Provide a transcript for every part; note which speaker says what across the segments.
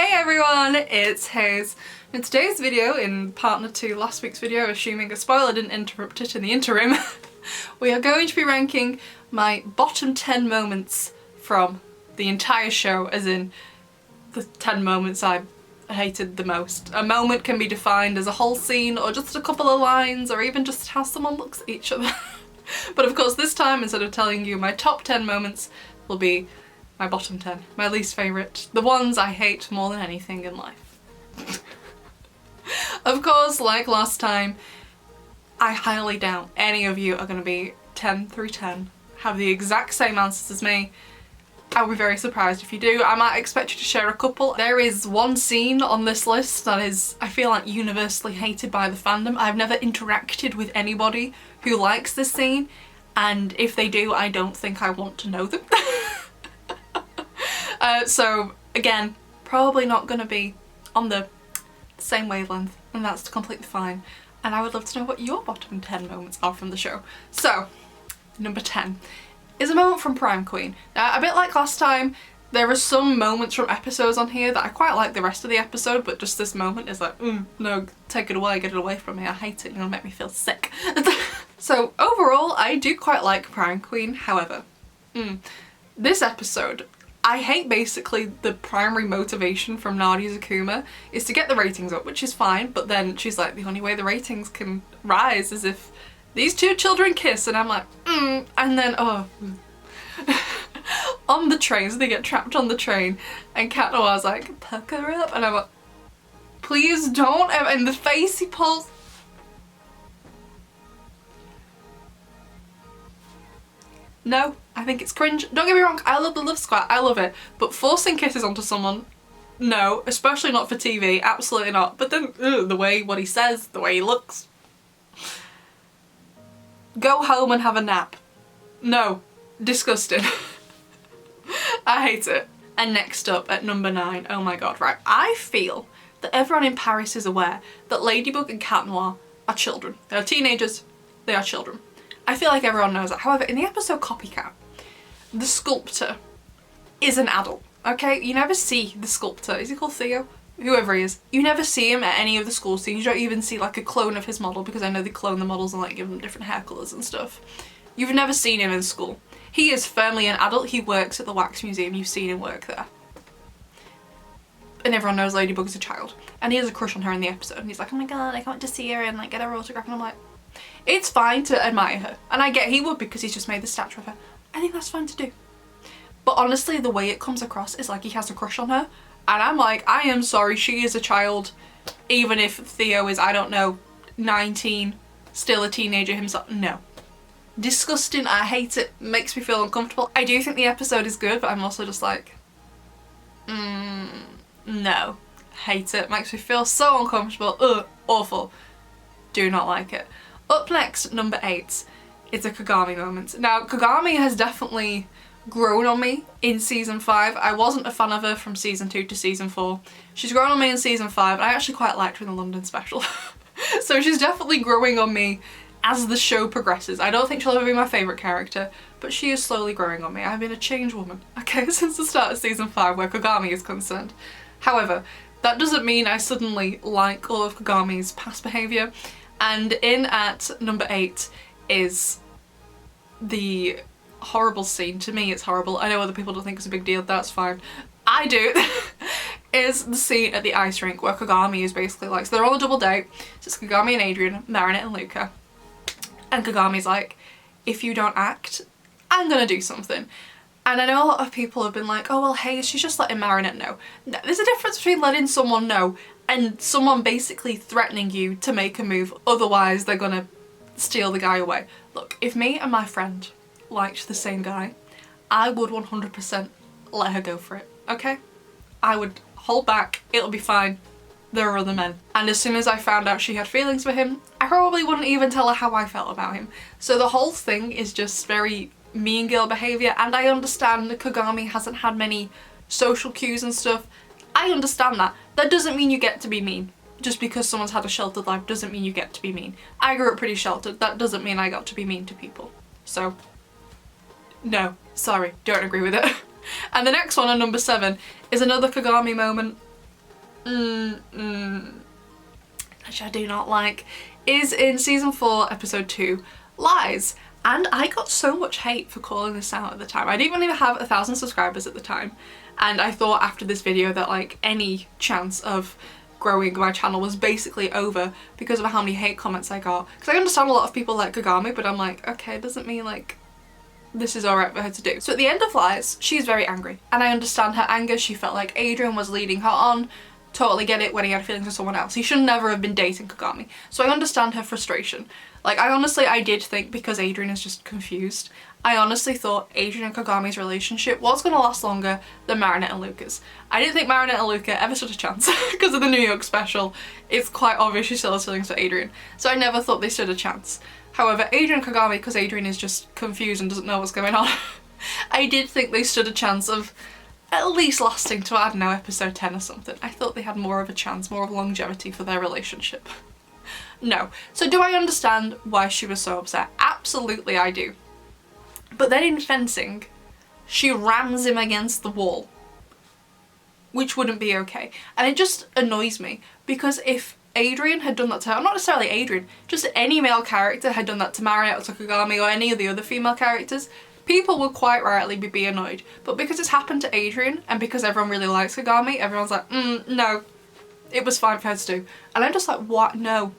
Speaker 1: Hey everyone, it's Hayes. In today's video, in partner to last week's video, assuming a spoiler didn't interrupt it in the interim, we are going to be ranking my bottom 10 moments from the entire show, as in the 10 moments I hated the most. A moment can be defined as a whole scene, or just a couple of lines, or even just how someone looks at each other. But of course this time, instead of telling you my top 10 moments, will be my bottom 10, my least favourite, the ones I hate more than anything in life. Of course, like last time, I highly doubt any of you are going to be 10 through 10, have the exact same answers as me. I would be very surprised if you do. I might expect you to share a couple. There is one scene on this list that is, I feel like, universally hated by the fandom. I've never interacted with anybody who likes this scene, and if they do, I don't think I want to know them. So again, probably not going to be on the same wavelength, and that's completely fine. And I would love to know what your bottom 10 moments are from the show. So, number 10 is a moment from Prime Queen. Now, a bit like last time, there are some moments from episodes on here that I quite like the rest of the episode, but just this moment is like, no, take it away, get it away from me, I hate it, you're gonna make me feel sick. So overall, I do quite like Prime Queen. However, this episode, I hate basically the primary motivation from Nadia's Akuma is to get the ratings up, which is fine, but then she's like, the only way the ratings can rise is if these two children kiss, and I'm like, and then, on the train, so they get trapped on the train, and Cat Noir's like, pucker up, and I'm like, please don't, and the face he pulls. No, I think it's cringe. Don't get me wrong, I love the love squat, I love it, but forcing kisses onto someone, no, especially not for TV, absolutely not. But then, the way what he says, the way he looks. Go home and have a nap. No, disgusting. I hate it. And next up at number 9, oh my god, right, I feel that everyone in Paris is aware that Ladybug and Cat Noir are children. They are teenagers, they are children. I feel like everyone knows that. However, in the episode Copycat, the sculptor is an adult, okay? You never see the sculptor. Is he called Theo? Whoever he is. You never see him at any of the school scenes. You don't even see like a clone of his model, because I know they clone the models and like give them different hair colours and stuff. You've never seen him in school. He is firmly an adult. He works at the Wax Museum. You've seen him work there. And everyone knows Ladybug's a child. And he has a crush on her in the episode. And he's like, oh my god, I can't wait to see her and like get her autograph. And I'm like, it's fine to admire her, and I get he would because he's just made the statue of her. I think that's fine to do. But honestly, the way it comes across is like he has a crush on her, and I'm like, I am sorry, she is a child, even if Theo is, I don't know, 19, still a teenager himself. No. Disgusting, I hate it, makes me feel uncomfortable. I do think the episode is good, but I'm also just like, no. Hate it, makes me feel so uncomfortable, awful. Do not like it. Up next, number 8, is a Kagami moment. Now, Kagami has definitely grown on me in season 5. I wasn't a fan of her from season 2 to season 4. She's grown on me in season 5, and I actually quite liked her in the London special. So she's definitely growing on me as the show progresses. I don't think she'll ever be my favourite character, but she is slowly growing on me. I've been a changed woman, okay, since the start of season 5 where Kagami is concerned. However, that doesn't mean I suddenly like all of Kagami's past behaviour. And in at number 8 is the horrible scene. To me, it's horrible. I know other people don't think it's a big deal. That's fine. I do. Is the scene at the ice rink where Kagami is basically like, so they're on a double date. So it's Kagami and Adrian, Marinette and Luca. And Kagami's like, if you don't act, I'm gonna do something. And I know a lot of people have been like, oh well, hey, she's just letting Marinette know. No, there's a difference between letting someone know and someone basically threatening you to make a move, otherwise they're gonna steal the guy away. Look, if me and my friend liked the same guy, I would 100% let her go for it, okay? I would hold back, it'll be fine, there are other men. And as soon as I found out she had feelings for him, I probably wouldn't even tell her how I felt about him. So the whole thing is just very mean girl behaviour, and I understand that Kagami hasn't had many social cues and stuff. I understand that. That doesn't mean you get to be mean. Just because someone's had a sheltered life doesn't mean you get to be mean. I grew up pretty sheltered. That doesn't mean I got to be mean to people. So, no, sorry, don't agree with it. And the next one, on number 7, is another Kagami moment. which I do not like, is in season 4, episode 2, Lies. And I got so much hate for calling this out at the time. I didn't even have 1,000 subscribers at the time. And I thought after this video that like any chance of growing my channel was basically over because of how many hate comments I got. Because I understand a lot of people like Kagami, but I'm like, okay, it doesn't mean like this is alright for her to do. So at the end of Lies, she's very angry. And I understand her anger. She felt like Adrian was leading her on. Totally get it when he had feelings for someone else. He should never have been dating Kagami. So I understand her frustration. Like, I did think, because Adrian is just confused, I honestly thought Adrian and Kagami's relationship was going to last longer than Marinette and Luca's. I didn't think Marinette and Luca ever stood a chance because of the New York special. It's quite obvious she still has feelings for Adrian. So I never thought they stood a chance. However, Adrian and Kagami, because Adrian is just confused and doesn't know what's going on, I did think they stood a chance of at least lasting to, I don't know, episode 10 or something. I thought they had more of a chance, more of longevity for their relationship. No. So do I understand why she was so upset? Absolutely I do. But then in fencing, she rams him against the wall, which wouldn't be okay. And it just annoys me, because if Adrian had done that to her, not necessarily Adrian, just any male character had done that to Marinette or to Kagami or any of the other female characters, people would quite rightly be annoyed. But because it's happened to Adrian, and because everyone really likes Kagami, everyone's like, no, it was fine for her to do. And I'm just like, what? No.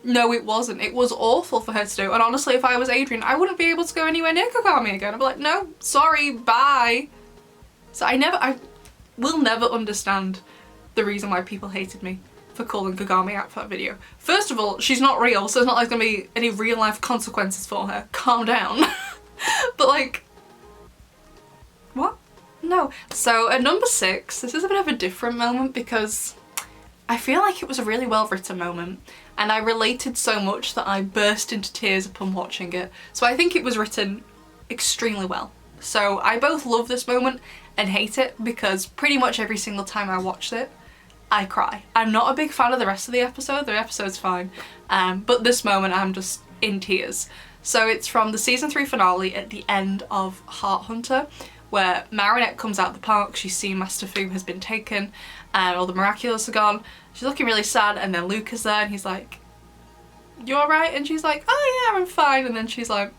Speaker 1: No, it wasn't. It was awful for her to do. And honestly, if I was Adrian, I wouldn't be able to go anywhere near Kagami again. I'd be like, no, sorry, bye. So I will never understand the reason why people hated me for calling Kagami out for that video. First of all, she's not real, so there's not like gonna be any real life consequences for her. Calm down. But like, what? No. So at number 6, this is a bit of a different moment because I feel like it was a really well written moment and I related so much that I burst into tears upon watching it. So I think it was written extremely well. So I both love this moment and hate it because pretty much every single time I watched it, I cry. I'm not a big fan of the rest of the episode. The episode's fine. But this moment I'm just in tears. So it's from the season 3 finale at the end of Heart Hunter, where Marinette comes out the park. She's seen Master Fu has been taken and all the Miraculous are gone. She's looking really sad, and then Luca's there and he's like, you alright? And she's like, oh yeah, I'm fine. And then she's like,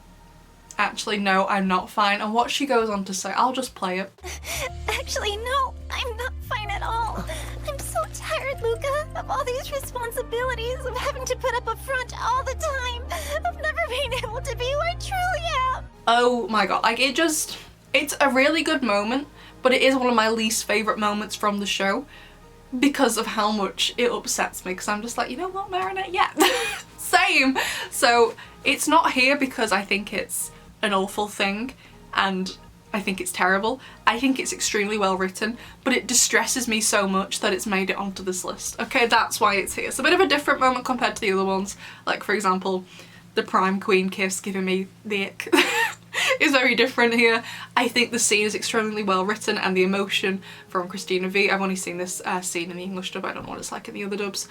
Speaker 1: actually no, I'm not fine. And what she goes on to say, I'll just play it.
Speaker 2: Actually no, I'm not fine at all. I'm so tired, Luca, of all these responsibilities, of having to put up a front all the time, of never being able to be who I truly am.
Speaker 1: Oh my god, like it's a really good moment, but it is one of my least favourite moments from the show because of how much it upsets me, because I'm just like, you know what, Marinette, yeah, same. So it's not here because I think it's an awful thing and I think it's terrible. I think it's extremely well written, but it distresses me so much that it's made it onto this list. Okay, that's why it's here. It's a bit of a different moment compared to the other ones. Like, for example, the Prime Queen kiss giving me the ick is very different here. I think the scene is extremely well written and the emotion from Christina V, I've only seen this scene in the English dub, I don't know what it's like in the other dubs,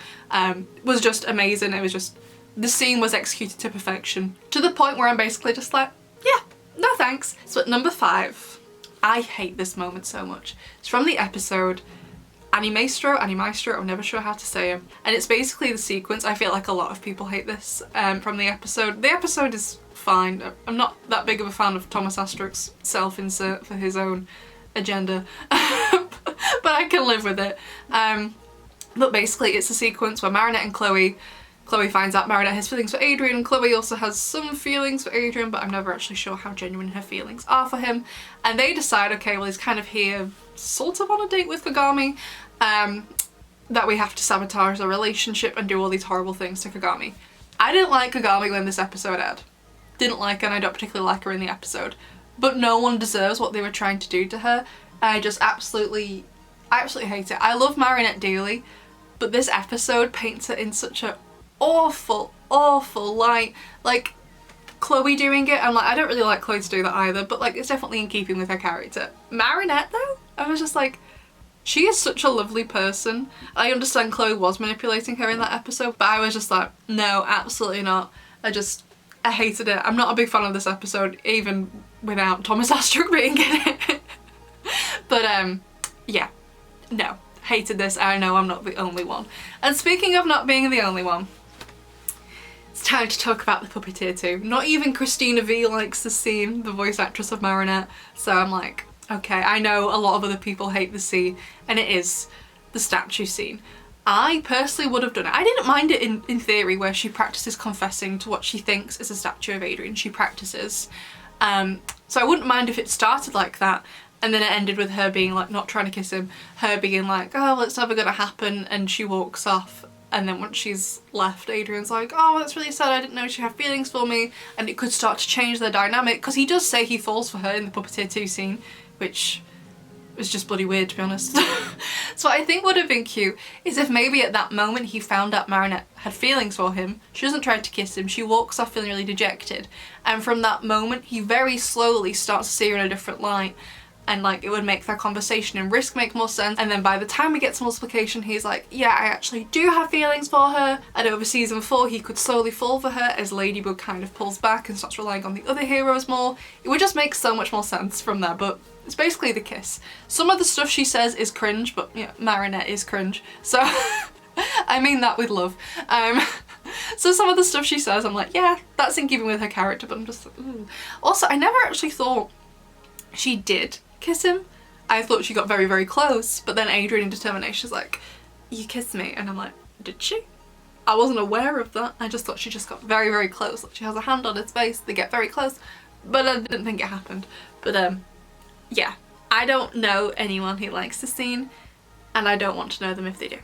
Speaker 1: was just amazing. It was just, the scene was executed to perfection, to the point where I'm basically just like, yeah, no thanks. So at number 5, I hate this moment so much. It's from the episode Animaestro, I'm never sure how to say it. And it's basically the sequence. I feel like a lot of people hate this from the episode. The episode is fine. I'm not that big of a fan of Thomas Astruc's self-insert for his own agenda, but I can live with it. But basically it's a sequence where Marinette and Chloe finds out Marinette has feelings for Adrian, and Chloe also has some feelings for Adrian, but I'm never actually sure how genuine her feelings are for him. And they decide, okay, well he's kind of here sort of on a date with Kagami, that we have to sabotage the relationship and do all these horrible things to Kagami. I didn't like Kagami when this episode aired. Didn't like her, and I don't particularly like her in the episode. But no one deserves what they were trying to do to her. I just absolutely hate it. I love Marinette dearly, but this episode paints her in such a awful light. Like, Chloe doing it, I'm like, I don't really like Chloe to do that either, but like it's definitely in keeping with her character. Marinette though, I was just like, she is such a lovely person. I understand Chloe was manipulating her in that episode, but I was just like, no, absolutely not. I hated it. I'm not a big fan of this episode, even without Thomas Astruc being in it. But yeah, no, hated this. I know I'm not the only one. And speaking of not being the only one, it's time to talk about the Puppeteer too. Not even Christina V likes the scene, the voice actress of Marinette. So I'm like, okay, I know a lot of other people hate the scene, and it is the statue scene. I personally would have done it. I didn't mind it in theory, where she practices confessing to what she thinks is a statue of Adrien. She practices. So I wouldn't mind if it started like that, and then it ended with her being like not trying to kiss him, her being like, oh, well, it's never gonna happen, and she walks off. And then once she's left, Adrian's like, oh, that's really sad, I didn't know she had feelings for me, and it could start to change their dynamic, because he does say he falls for her in the Puppeteer 2 scene, which was just bloody weird, to be honest. So what I think would have been cute is if maybe at that moment he found out Marinette had feelings for him, she doesn't try to kiss him, she walks off feeling really dejected, and from that moment he very slowly starts to see her in a different light, and like it would make their conversation and risk make more sense, and then by the time we get to multiplication he's like, yeah, I actually do have feelings for her, and over season 4 he could slowly fall for her as Ladybug kind of pulls back and starts relying on the other heroes more. It would just make so much more sense from there, but it's basically the kiss. Some of the stuff she says is cringe, but yeah, Marinette is cringe, so I mean that with love. So some of the stuff she says I'm like, yeah, that's in keeping with her character, but I'm just like, ooh. Also, I never actually thought she did kiss him. I thought she got very, very close, but then Adrien in determination's like, you kissed me, and I'm like, did she? I wasn't aware of that. I just thought she just got very, very close. Like she has a hand on his face, they get very close, but I didn't think it happened. But yeah, I don't know anyone who likes the scene, and I don't want to know them if they do.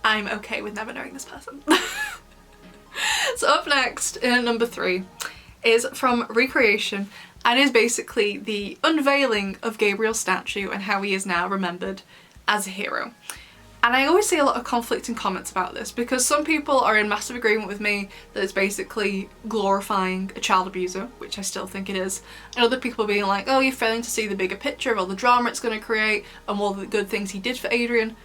Speaker 1: I'm okay with never knowing this person. So up next, in number 3, is from Recreation, and is basically the unveiling of Gabriel's statue and how he is now remembered as a hero. And I always see a lot of conflicting comments about this, because some people are in massive agreement with me that it's basically glorifying a child abuser, which I still think it is, and other people being like, oh, you're failing to see the bigger picture of all the drama it's going to create and all the good things he did for Adrien.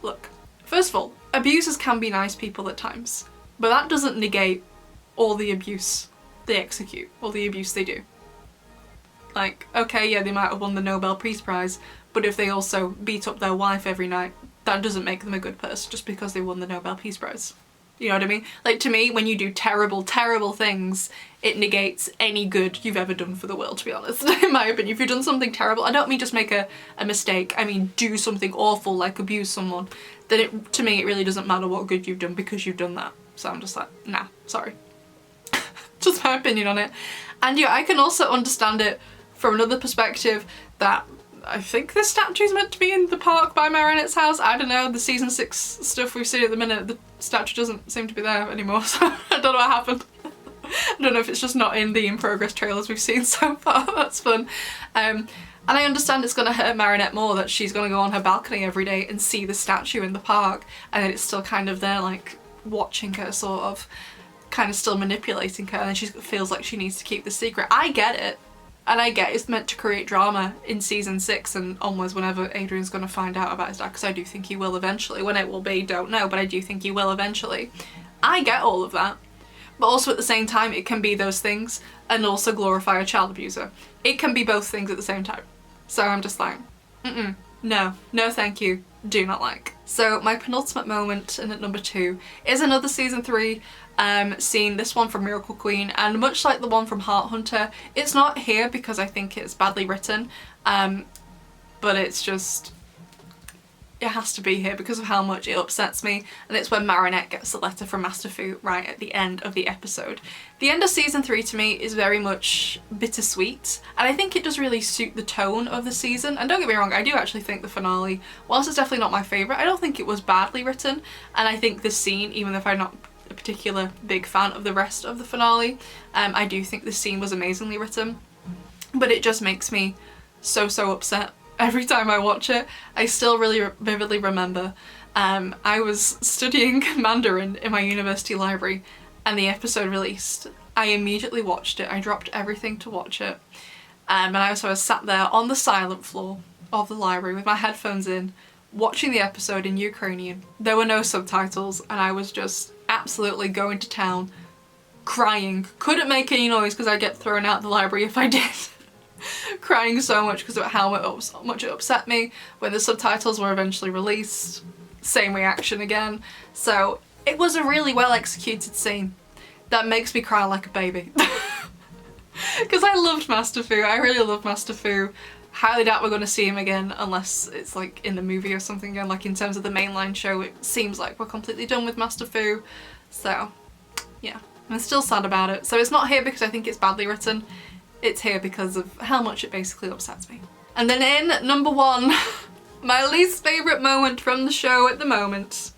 Speaker 1: Look, first of all, abusers can be nice people at times, but that doesn't negate all the abuse they execute, all the abuse they do. Like, okay, yeah, they might have won the Nobel Peace Prize, but if they also beat up their wife every night, that doesn't make them a good person just because they won the Nobel Peace Prize. You know what I mean? Like, to me, when you do terrible, terrible things, it negates any good you've ever done for the world, to be honest. In my opinion, if you've done something terrible, I don't mean just make a mistake, I mean do something awful, like abuse someone, then to me it really doesn't matter what good you've done because you've done that. So I'm just like, nah, sorry. Just my opinion on it. And yeah, I can also understand it from another perspective, that I think this statue's meant to be in the park by Marinette's house. I don't know, the season 6 stuff we've seen at the minute, the statue doesn't seem to be there anymore, so I don't know what happened. I don't know if it's just not in the in-progress trailers we've seen so far. That's fun. And I understand it's going to hurt Marinette more that she's going to go on her balcony every day and see the statue in the park, and then it's still kind of there, like, watching her, sort of, kind of still manipulating her, and then she feels like she needs to keep the secret. I get it. And I get it's meant to create drama in season 6 and onwards whenever Adrian's going to find out about his dad, because I do think he will eventually. When it will be, don't know, but I do think he will eventually. I get all of that. But also at the same time, it can be those things and also glorify a child abuser. It can be both things at the same time. So I'm just like, no, no thank you, do not like. So my penultimate moment, and at number 2, is another season 3 scene, this one from Miracle Queen, and much like the one from Heart Hunter, it's not here because I think it's badly written, but it's just, it has to be here because of how much it upsets me, and it's when Marinette gets the letter from Master Fu right at the end of the episode. The end of season 3 to me is very much bittersweet, and I think it does really suit the tone of the season. And don't get me wrong, I do actually think the finale, whilst it's definitely not my favourite, I don't think it was badly written, and I think this scene, even if I'm not a particular big fan of the rest of the finale, I do think this scene was amazingly written, but it just makes me so upset every time I watch it. I still really vividly remember I was studying Mandarin in my university library and the episode released. I immediately watched it, I dropped everything to watch it, and I was sat there on the silent floor of the library with my headphones in, watching the episode in Ukrainian. There were no subtitles, and I was just absolutely going to town, crying. Couldn't make any noise because I'd get thrown out of the library if I did. crying so much because of how much it upset me. When the subtitles were eventually released, same reaction again. So it was a really well executed scene that makes me cry like a baby. Because I loved Master Fu, I really love Master Fu. Highly doubt we're going to see him again unless it's like in the movie or something again. Like in terms of the mainline show, it seems like we're completely done with Master Fu. So yeah, I'm still sad about it. So it's not here because I think it's badly written. It's here because of how much it basically upsets me. And then in number 1, my least favourite moment from the show at the moment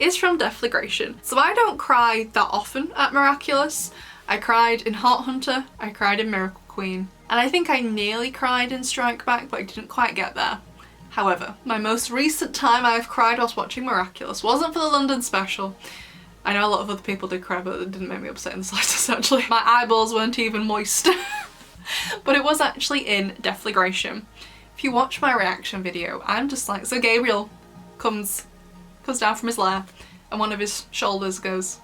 Speaker 1: is from Deflagration. So I don't cry that often at Miraculous. I cried in Heart Hunter, I cried in Miracle Queen, and I think I nearly cried in Strike Back, but I didn't quite get there. However, my most recent time I've cried whilst watching Miraculous wasn't for the London special. I know a lot of other people did cry, but it didn't make me upset in the slightest actually. My eyeballs weren't even moist. But it was actually in Deflagration. If you watch my reaction video, I'm just like, so Gabriel comes down from his lair and one of his shoulders goes,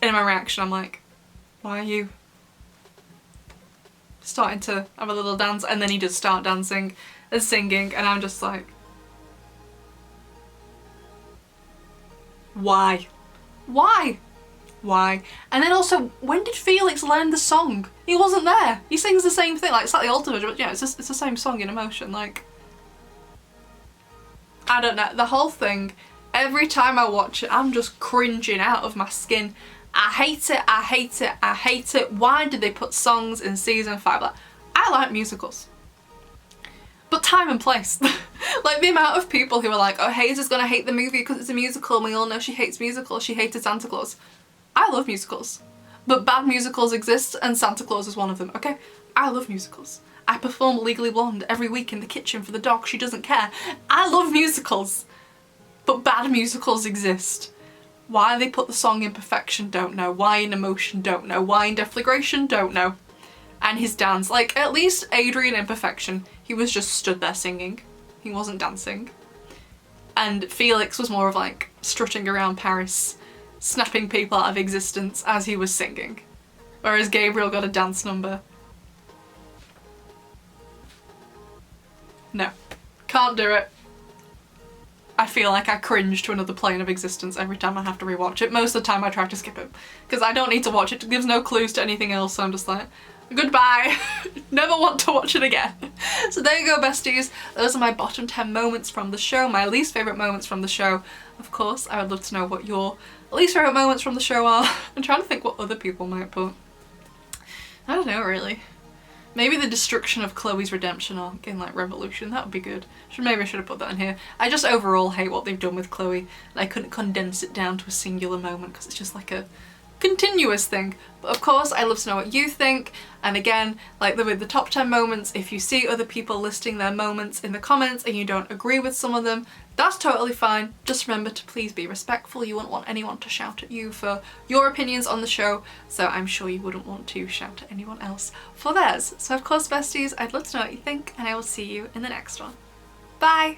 Speaker 1: in my reaction I'm like, why are you starting to have a little dance? And then he just start dancing and singing and I'm just like, why? Why? Why? And then also, when did Felix learn the song? He wasn't there. He sings the same thing, like it's like the ultimate, but yeah, it's the same song in emotion. Like, I don't know, the whole thing, every time I watch it, I'm just cringing out of my skin. I hate it, I hate it, I hate it. Why did they put songs in season 5? Like, I like musicals, but time and place. Like the amount of people who are like, oh, Hayes is gonna hate the movie because it's a musical and we all know she hates musicals, she hated Santa Claus. I love musicals, but bad musicals exist and Santa Claus is one of them, okay? I love musicals. I perform Legally Blonde every week in the kitchen for the dog, she doesn't care. I love musicals, but bad musicals exist. Why they put the song in Perfection, don't know. Why in Emotion, don't know. Why in Deflagration, don't know. And his dance, like at least Adrian in Perfection, he was just stood there singing. He wasn't dancing. And Felix was more of like strutting around Paris, snapping people out of existence as he was singing. Whereas Gabriel got a dance number. No, can't do it. I feel like I cringe to another plane of existence every time I have to rewatch it. Most of the time I try to skip it because I don't need to watch it. It gives no clues to anything else, so I'm just like, goodbye. Never want to watch it again. So there you go, besties. Those are my bottom 10 moments from the show, my least favourite moments from the show. Of course, I would love to know what your least favourite moments from the show are. I'm trying to think what other people might put. I don't know, really. Maybe the destruction of Chloe's redemption arc in like Revolution, that would be good. Maybe I should have put that in here. I just overall hate what they've done with Chloe, and I couldn't condense it down to a singular moment because it's just like a continuous thing. But of course, I'd love to know what you think. And again, like with the top 10 moments, if you see other people listing their moments in the comments and you don't agree with some of them, that's totally fine. Just remember to please be respectful. You wouldn't want anyone to shout at you for your opinions on the show, so I'm sure you wouldn't want to shout at anyone else for theirs. So of course, besties, I'd love to know what you think, and I will see you in the next one. Bye!